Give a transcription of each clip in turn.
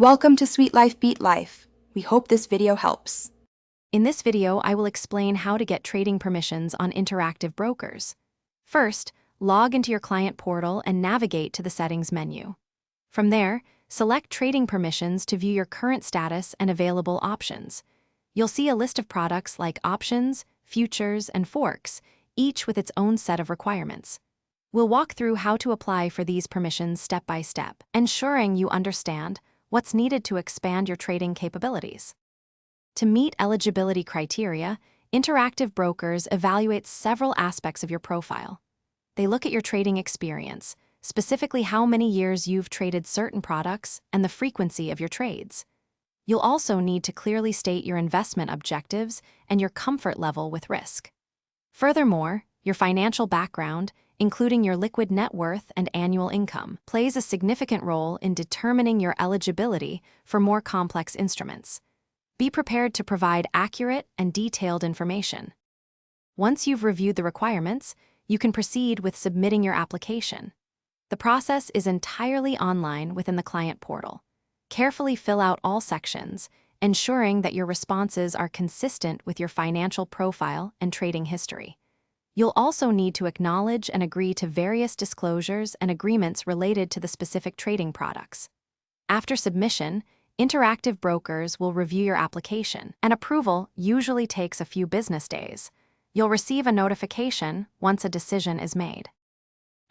Welcome to Sweet Life Beat Life. We hope this video helps. In this video, I will explain how to get trading permissions on interactive brokers. First, log into your client portal and navigate to the Settings menu. From there, select Trading Permissions to view your current status and available options. You'll see a list of products like options, futures, and forks, each with its own set of requirements. We'll walk through how to apply for these permissions step by step, ensuring you understand what's needed to expand your trading capabilities. To meet eligibility criteria, interactive brokers evaluate several aspects of your profile. They look at your trading experience, specifically how many years you've traded certain products and the frequency of your trades. You'll also need to clearly state your investment objectives and your comfort level with risk. Furthermore, your financial background, including your liquid net worth and annual income, plays a significant role in determining your eligibility for more complex instruments. Be prepared to provide accurate and detailed information. Once you've reviewed the requirements, you can proceed with submitting your application. The process is entirely online within the client portal. Carefully fill out all sections, ensuring that your responses are consistent with your financial profile and trading history. You'll also need to acknowledge and agree to various disclosures and agreements related to the specific trading products. After submission, interactive brokers will review your application, and approval usually takes a few business days. You'll receive a notification once a decision is made.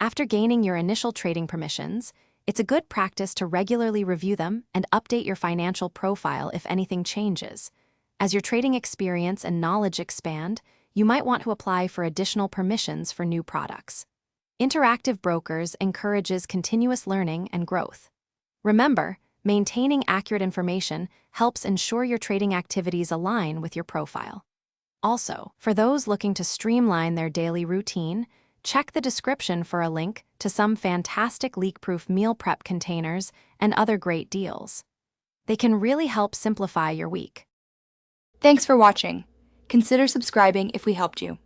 After gaining your initial trading permissions, it's a good practice to regularly review them and update your financial profile if anything changes. As your trading experience and knowledge expand, you might want to apply for additional permissions for new products. Interactive brokers encourages continuous learning and growth. Remember, maintaining accurate information helps ensure your trading activities align with your profile. Also, for those looking to streamline their daily routine, check the description for a link to some fantastic leak-proof meal prep containers and other great deals. They can really help simplify your week. Thanks for watching. Consider subscribing if we helped you.